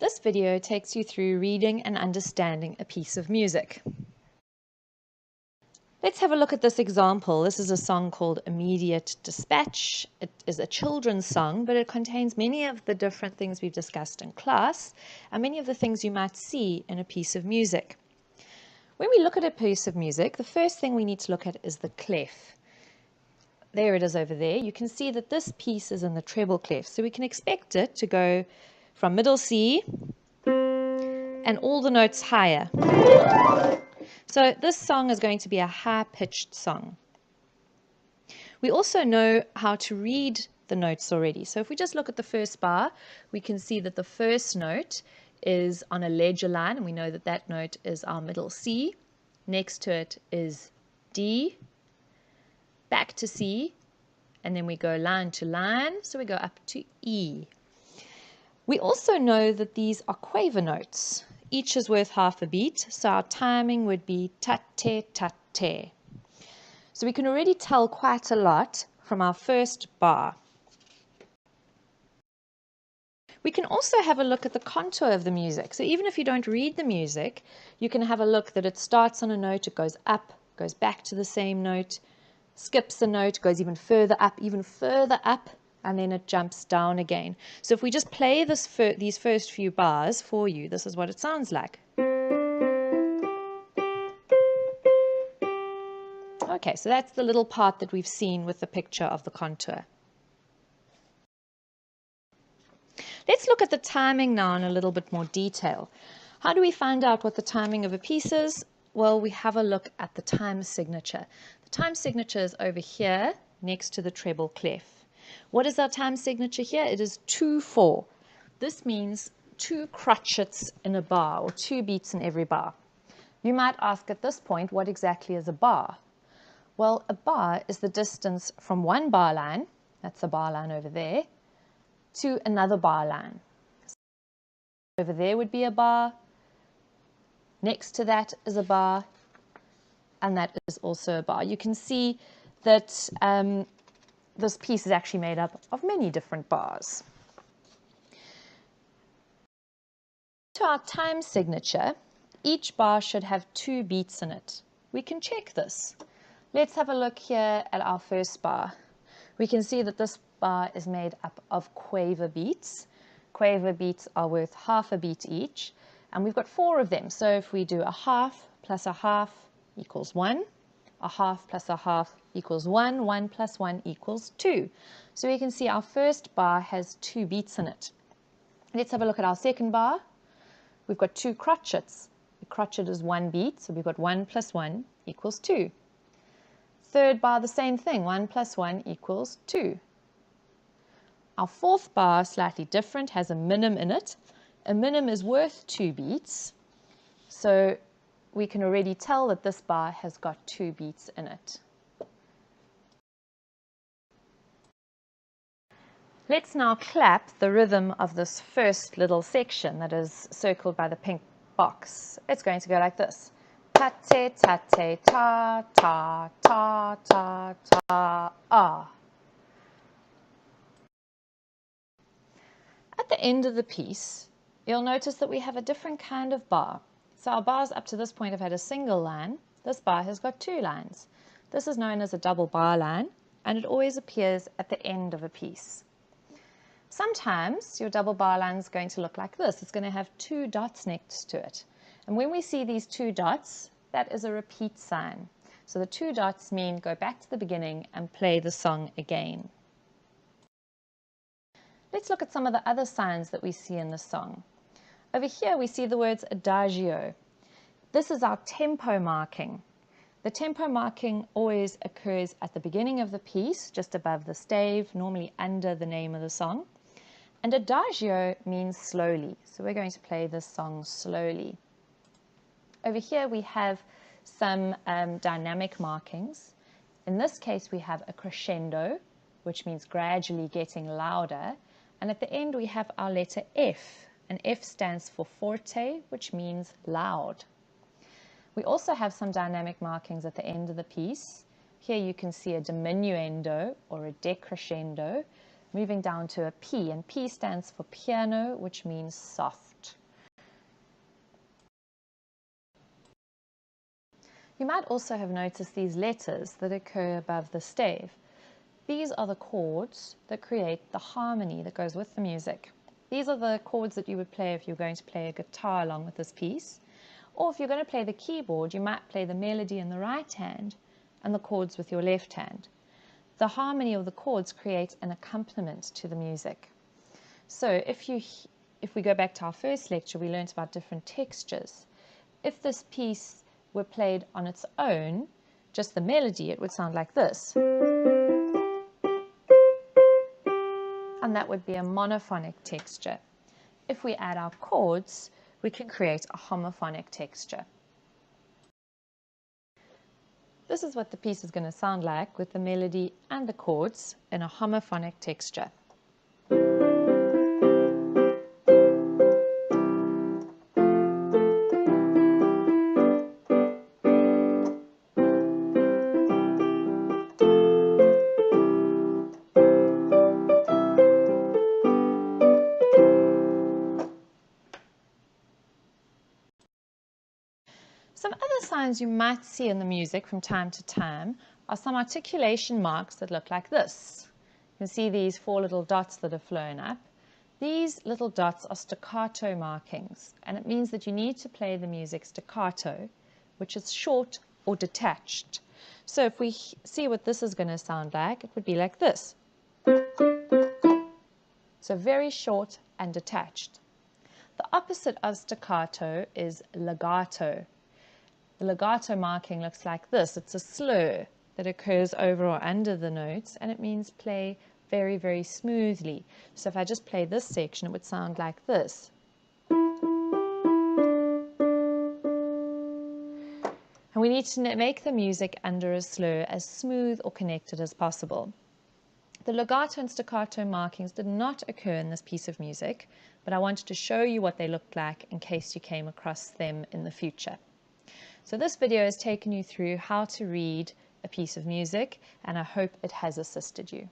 This video takes you through reading and understanding a piece of music. Let's have a look at this example. This is a song called Immediate Dispatch. It is a children's song, but it contains many of the different things we've discussed in class and many of the things you might see in a piece of music. When we look at a piece of music, the first thing we need to look at is the clef. There it is over there. You can see that this piece is in the treble clef, so we can expect it to go from middle C and all the notes higher. So this song is going to be a high-pitched song. We also know how to read the notes already. So if we just look at the first bar, we can see that the first note is on a ledger line, and we know that that note is our middle C. Next to it is D, back to C, and then we go line to line, so we go up to E. We also know that these are quaver notes. Each is worth half a beat, so our timing would be ta-te, ta-te. So we can already tell quite a lot from our first bar. We can also have a look at the contour of the music. So even if you don't read the music, you can have a look that it starts on a note, it goes up, goes back to the same note, skips a note, goes even further up, and then it jumps down again. So if we just play these first few bars for you, this is what it sounds like. Okay, so that's the little part that we've seen with the picture of the contour. Let's look at the timing now in a little bit more detail. How do we find out what the timing of a piece is? Well, we have a look at the time signature. The time signature is over here next to the treble clef. What is our time signature here? It is 2/4. This means 2 crotchets in a bar, or 2 beats in every bar. You might ask at this point, what exactly is a bar? Well, a bar is the distance from one bar line, that's a bar line over there, to another bar line. Over there would be a bar, next to that is a bar, and that is also a bar. You can see that this piece is actually made up of many different bars. To our time signature, each bar should have 2 beats in it. We can check this. Let's have a look here at our first bar. We can see that this bar is made up of quaver beats. Quaver beats are worth half a beat each, and we've got 4 of them. So if we do a half plus a half equals 1, a half plus a half equals 1, 1 plus 1 equals 2. So we can see our first bar has 2 beats in it. Let's have a look at our second bar. We've got 2 crotchets. A crotchet is 1 beat, so we've got 1 plus 1 equals 2. Third bar, the same thing, 1 plus 1 equals 2. Our fourth bar, slightly different, has a minim in it. A minim is worth 2 beats, so we can already tell that this bar has got 2 beats in it. Let's now clap the rhythm of this first little section that is circled by the pink box. It's going to go like this. Ta-te, ta-te, ta, ta, ta, ta, ta, ah. At the end of the piece, you'll notice that we have a different kind of bar. So our bars up to this point have had a single line. This bar has got 2 lines. This is known as a double bar line, and it always appears at the end of a piece. Sometimes your double bar line is going to look like this. It's going to have 2 dots next to it. And when we see these 2 dots, that is a repeat sign. So the 2 dots mean go back to the beginning and play the song again. Let's look at some of the other signs that we see in the song. Over here we see the words adagio. This is our tempo marking. The tempo marking always occurs at the beginning of the piece, just above the stave, normally under the name of the song. And adagio means slowly, so we're going to play this song slowly. Over here we have some dynamic markings. In this case we have a crescendo, which means gradually getting louder. And at the end we have our letter F, and F stands for forte, which means loud. We also have some dynamic markings at the end of the piece. Here you can see a diminuendo or a decrescendo. moving down to a P, and P stands for piano, which means soft. You might also have noticed these letters that occur above the stave. These are the chords that create the harmony that goes with the music. These are the chords that you would play if you're going to play a guitar along with this piece. Or if you're going to play the keyboard, you might play the melody in the right hand and the chords with your left hand. The harmony of the chords creates an accompaniment to the music. So if we go back to our first lecture, we learned about different textures. If this piece were played on its own, just the melody, it would sound like this. And that would be a monophonic texture. If we add our chords, we can create a homophonic texture. This is what the piece is going to sound like with the melody and the chords in a homophonic texture. Some other signs you might see in the music from time to time are some articulation marks that look like this. You can see these 4 little dots that are flown up. These little dots are staccato markings, and it means that you need to play the music staccato, which is short or detached. So if we see what this is going to sound like, it would be like this. So very short and detached. The opposite of staccato is legato. The legato marking looks like this. It's a slur that occurs over or under the notes, and it means play very, very smoothly. So if I just play this section, it would sound like this. And we need to make the music under a slur as smooth or connected as possible. The legato and staccato markings did not occur in this piece of music, but I wanted to show you what they looked like in case you came across them in the future. So this video has taken you through how to read a piece of music, and I hope it has assisted you.